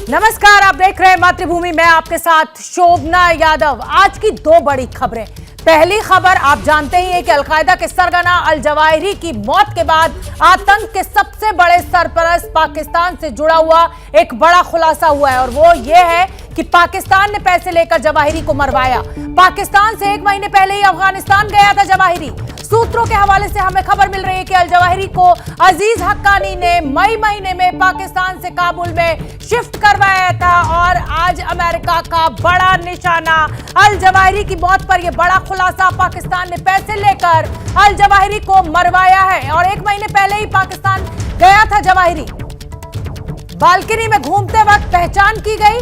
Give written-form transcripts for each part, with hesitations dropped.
नमस्कार, आप देख रहे हैं मातृभूमि। मैं आपके साथ शोभना यादव। आज की दो बड़ी खबरें। पहली खबर आप जानते ही हैं कि अलकायदा के सरगना अल जवाहिरी की मौत के बाद आतंक के सबसे बड़े सरपरस्त पाकिस्तान से जुड़ा हुआ एक बड़ा खुलासा हुआ है और वो ये है कि पाकिस्तान ने पैसे लेकर जवाहिरी को मरवाया। पाकिस्तान से 1 महीने पहले ही अफगानिस्तान गया था जवाहिरी। सूत्रों के हवाले से हमें खबर मिल रही है कि अल जवाहिरी को अजीज हक्कानी ने मई महीने में पाकिस्तान से काबुल में शिफ्ट करवाया था और आज अमेरिका का बड़ा निशाना अल जवाहिरी की मौत पर यह बड़ा खुलासा। पाकिस्तान ने पैसे लेकर अल जवाहिरी को मरवाया है और 1 महीने पहले ही पाकिस्तान गया था जवाहिरी। बालकनी में घूमते वक्त पहचान की गई।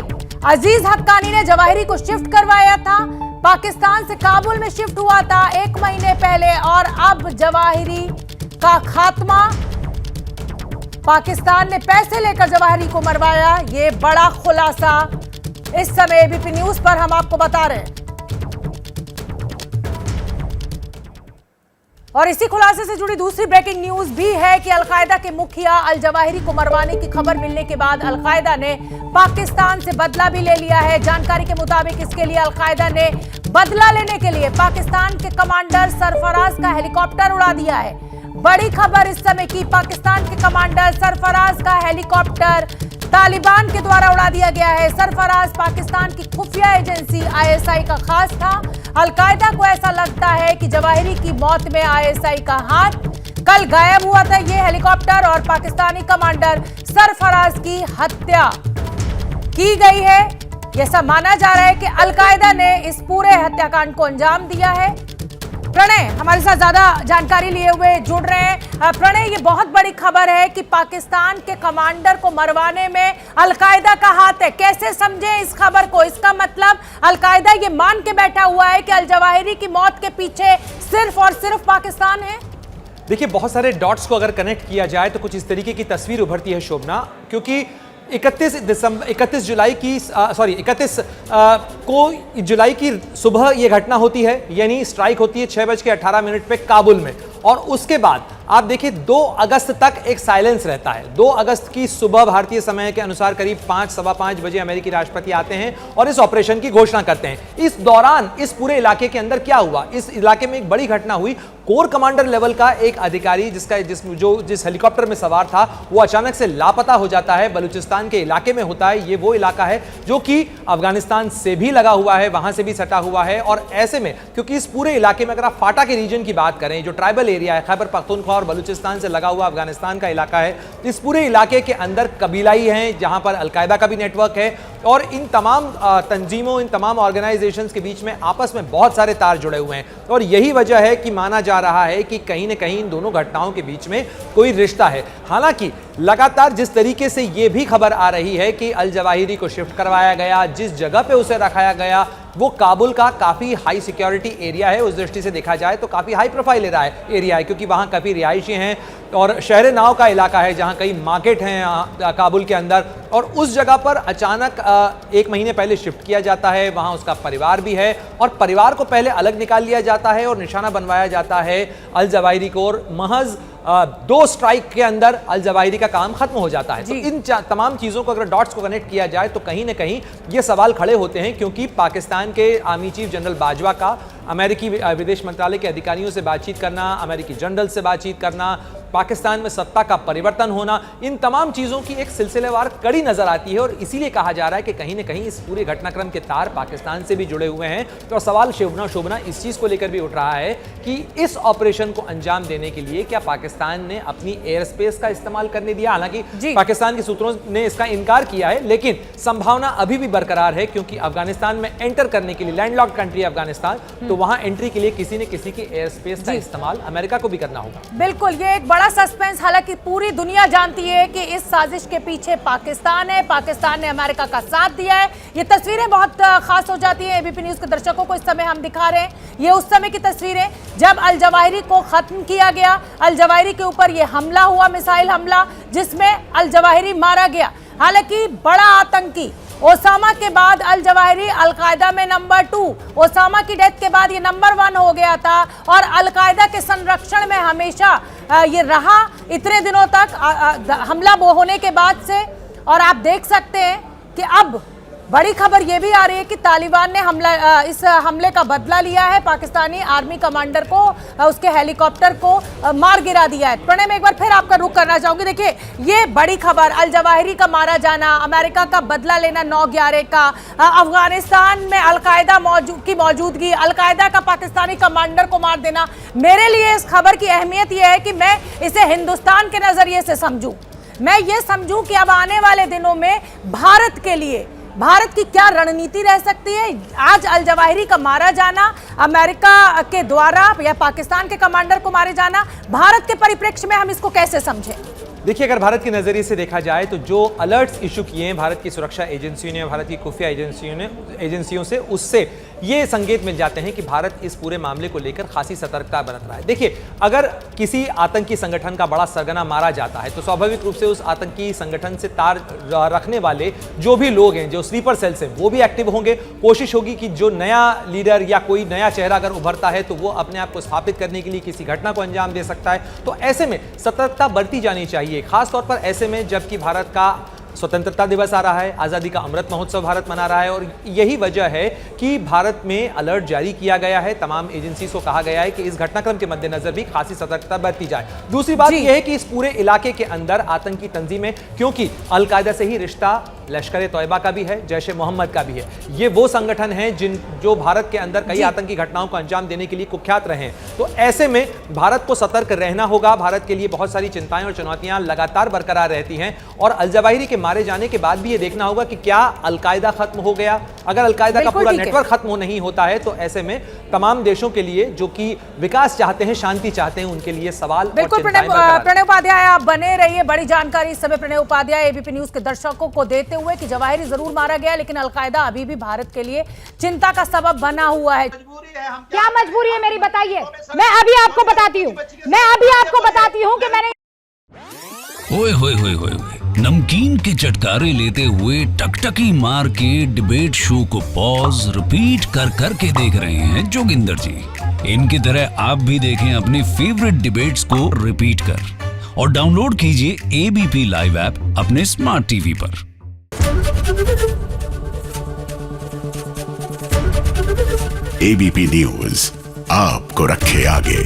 अजीज हक्कानी ने जवाहिरी को शिफ्ट करवाया था, पाकिस्तान से काबुल में शिफ्ट हुआ था 1 महीने पहले और अब जवाहिरी का खात्मा। पाकिस्तान ने पैसे लेकर जवाहिरी को मरवाया, ये बड़ा खुलासा इस समय एबीपी न्यूज पर हम आपको बता रहे हैं। और इसी खुलासे से जुड़ी दूसरी ब्रेकिंग न्यूज भी है कि अलकायदा के मुखिया अल जवाहिरी को मरवाने की खबर मिलने के बाद अलकायदा ने पाकिस्तान से बदला भी ले लिया है। जानकारी के मुताबिक इसके लिए अलकायदा ने बदला लेने के लिए पाकिस्तान के कमांडर सरफराज का हेलीकॉप्टर उड़ा दिया है। बड़ी खबर इस समय की, पाकिस्तान के कमांडर सरफराज का हेलीकॉप्टर तालिबान के द्वारा उड़ा दिया गया है। सरफराज पाकिस्तान की खुफिया एजेंसी आईएसआई का खास था। अलकायदा को ऐसा लगता है कि जवाहिरी की मौत में आईएसआई का हाथ। कल गायब हुआ था यह हेलीकॉप्टर और पाकिस्तानी कमांडर सरफराज की हत्या की गई है। ऐसा माना जा रहा है कि अलकायदा ने इस पूरे हत्याकांड को अंजाम दिया है। प्रणय हमारे साथ ज्यादा जानकारी लिए हुए जुड़ रहे हैं। प्रणय, ये बहुत बड़ी खबर है कि पाकिस्तान के कमांडर को मरवाने में अलकायदा का हाथ है। कैसे समझे इस खबर को? इसका मतलब अलकायदा ये मान के बैठा हुआ है कि अल जवाहिरी की मौत के पीछे सिर्फ और सिर्फ पाकिस्तान है। देखिए, बहुत सारे डॉट्स को अगर कनेक्ट किया जाए तो कुछ इस तरीके की तस्वीर उभरती है शोभना, क्योंकि 31 जुलाई की सुबह यह घटना होती है, यानी स्ट्राइक होती है 6:18 पे काबुल में। और उसके बाद आप देखिए 2 अगस्त तक एक साइलेंस रहता है। 2 अगस्त की सुबह भारतीय समय के अनुसार करीब 5-5:15 बजे अमेरिकी राष्ट्रपति आते हैं और इस ऑपरेशन की घोषणा करते हैं। इस दौरान इस पूरे इलाके के अंदर क्या हुआ? इस इलाके में एक बड़ी घटना हुई। कोर कमांडर लेवल का एक अधिकारी जिस हेलीकॉप्टर में सवार था वो अचानक से लापता हो जाता है। बलूचिस्तान के इलाके में होता है। ये वो इलाका है जो कि अफगानिस्तान से भी लगा हुआ है, वहां से भी सटा हुआ है। और ऐसे में क्योंकि इस पूरे इलाके में अगर आप फाटा के रीजन की बात करें, जो ट्राइबल एरिया है, खैबर पख्तूनख्वा और बलूचिस्तान से लगा हुआ अफगानिस्तान का इलाका है, इस पूरे इलाके के अंदर कबीलाई हैं जहां पर अलकायदा का भी नेटवर्क है। और इन तमाम तंजीमों, इन तमाम ऑर्गेनाइजेशंस के बीच में आपस में बहुत सारे तार जुड़े हुए हैं। और यही वजह है कि माना जा रहा है कि कहीं न कहीं इन दोनों घटनाओं के बीच में कोई रिश्ता है। हालांकि लगातार जिस तरीके से यह भी खबर आ रही है कि अल जवाहिरी को शिफ्ट करवाया गया, जिस जगह पे उसे रखाया गया वो काबुल का काफी हाई सिक्योरिटी एरिया है। उस दृष्टि से देखा जाए तो काफी हाई प्रोफाइल एरिया है, क्योंकि वहां काफी रिहायशी हैं और शहर नाव का इलाका है जहां कई मार्केट हैं काबुल के अंदर। और उस जगह पर अचानक 1 महीने पहले शिफ्ट किया जाता है। वहां उसका परिवार भी है और परिवार को पहले अलग निकाल लिया जाता है और निशाना बनवाया जाता है अल जवाहिरी को। और महज 2 स्ट्राइक के अंदर अल जवाहिरी का काम खत्म हो जाता है। तो इन तमाम चीजों को अगर डॉट्स को कनेक्ट किया जाए तो कहीं ना कहीं ये सवाल खड़े होते हैं, क्योंकि पाकिस्तान के आर्मी चीफ जनरल बाजवा का अमेरिकी विदेश मंत्रालय के अधिकारियों से बातचीत करना, अमेरिकी जनरल से बातचीत करना, पाकिस्तान में सत्ता का परिवर्तन होना, इन तमाम चीजों की एक सिलसिलेवार कड़ी नजर आती है। और इसीलिए कहा जा रहा है कि कहीं ना कहीं इस पूरे घटनाक्रम के तार पाकिस्तान से भी जुड़े हुए हैं। तो सवाल शोभना इस चीज को लेकर भी उठ रहा है कि इस ऑपरेशन को अंजाम देने के लिए क्या पाकिस्तान ने अपनी एयर स्पेस का इस्तेमाल करने दिया? हालांकि पाकिस्तान के सूत्रों ने इसका इनकार किया है, लेकिन संभावना अभी भी बरकरार है, क्योंकि अफगानिस्तान में एंटर करने के लिए, लैंडलॉक्ड कंट्री अफगानिस्तान, तो वहां एंट्री के लिए किसी न किसी की एयर स्पेस का इस्तेमाल अमेरिका को भी करना होगा। बिल्कुल, ये एक बड़ा सस्पेंस। हालांकि पूरी दुनिया जानती है कि इस साजिश के पीछे पाकिस्तान है। पाकिस्तान ने अमेरिका का साथ दिया है। ये तस्वीरें बहुत खास हो जाती है एबीपी न्यूज के दर्शकों को। इस समय हम दिखा रहे हैं ये उस समय की तस्वीरें जब अल जवाहिरी को खत्म किया गया। अल जवाहिरी के ऊपर ये हमला हुआ, मिसाइल हमला, जिसमें अल जवाहिरी मारा गया। हालांकि बड़ा आतंकी ओसामा के बाद अल जवाहिरी अलकायदा में नंबर 2, ओसामा की डेथ के बाद ये नंबर 1 हो गया था और अलकायदा के संरक्षण में हमेशा ये रहा इतने दिनों तक हमला होने के बाद से। और आप देख सकते हैं कि अब बड़ी खबर यह भी आ रही है कि तालिबान ने इस हमले का बदला लिया है। पाकिस्तानी आर्मी कमांडर को, उसके हेलीकॉप्टर को मार गिरा दिया है। प्रणय, मैं एक बार फिर आपका रुख करना चाहूंगी। देखिए, ये बड़ी खबर, अल जवाहिरी का मारा जाना, अमेरिका का बदला लेना 9/11 का, अफगानिस्तान में अलकायदा की मौजूदगी, अलकायदा का पाकिस्तानी कमांडर को मार देना। मेरे लिए इस खबर की अहमियत यह है कि मैं इसे हिंदुस्तान के नजरिए से समझूं। मैं ये समझूं कि अब आने वाले दिनों में भारत के लिए भारत की क्या रणनीति रह सकती है। आज अल जवाहिरी का मारा जाना, अमेरिका के द्वारा या पाकिस्तान के कमांडर को मारे जाना, भारत के परिप्रेक्ष्य में हम इसको कैसे समझें? देखिए, अगर भारत के नजरिए से देखा जाए तो जो अलर्ट्स इशू किए हैं भारत की सुरक्षा एजेंसियों ने, भारत की खुफिया एजेंसियों से, उससे ये संकेत मिल जाते हैं कि भारत इस पूरे मामले को लेकर खासी सतर्कता बरत रहा है। देखिए, अगर किसी आतंकी संगठन का बड़ा सरगना मारा जाता है तो स्वाभाविक रूप से उस आतंकी संगठन से तार रखने वाले जो भी लोग हैं, जो स्लीपर सेल्स हैं, वो भी एक्टिव होंगे। कोशिश होगी कि जो नया लीडर या कोई नया चेहरा अगर उभरता है तो वो अपने आप को स्थापित करने के लिए किसी घटना को अंजाम दे सकता है। तो ऐसे में सतर्कता बरती जानी चाहिए, खासतौर पर ऐसे में जबकि भारत का स्वतंत्रता दिवस आ रहा है, आज़ादी का अमृत महोत्सव भारत मना रहा है और यही वजह है कि भारत में अलर्ट जारी किया गया है। तमाम एजेंसीज को कहा गया है कि इस घटनाक्रम के मद्देनजर भी खासी सतर्कता बरती जाए। दूसरी बात यह है कि इस पूरे इलाके के अंदर आतंकी तंजीमें, क्योंकि अलकायदा से ही रिश्ता लश्कर तौयबा का भी है, जैश ए मोहम्मद का भी है, ये वो संगठन हैं जो भारत के अंदर कई आतंकी घटनाओं को अंजाम देने के लिए कुख्यात रहे हैं। तो ऐसे में भारत को सतर्क रहना होगा। भारत के लिए बहुत सारी चिंताएं और चुनौतियां लगातार बरकरार रहती हैं और अल जवाहिरी के मारे जाने के बाद भी ये देखना होगा कि क्या अलकायदा खत्म हो गया। अगर अलकायदा का पूरा नेटवर्क खत्म नहीं होता है तो ऐसे में तमाम देशों के लिए जो कि विकास चाहते हैं, शांति चाहते हैं, उनके लिए सवाल। बिल्कुल प्रणय उपाध्याय, आप बने रहिए। बड़ी जानकारी इस समय प्रणय उपाध्याय एबीपी न्यूज के दर्शकों को देते हुए कि जवाहिरी जरूर मारा गया लेकिन अलकायदा अभी भी भारत के लिए चिंता का सबब बना हुआ है। क्या मजबूरी है मेरी, बताइए। मैं अभी आपको बताती हूँ कि मैंने ओए होए होए होए नमकीन के चटकारे लेते हुए टकटकी मार के डिबेट शो को पॉज रिपीट कर करके देख रहे हैं जोगिंदर जी। इनकी तरह आप भी देखें अपनी फेवरेट डिबेट्स को रिपीट कर और डाउनलोड कीजिए एबीपी लाइव ऐप अपने स्मार्ट टीवी पर। एबीपी न्यूज आपको रखे आगे।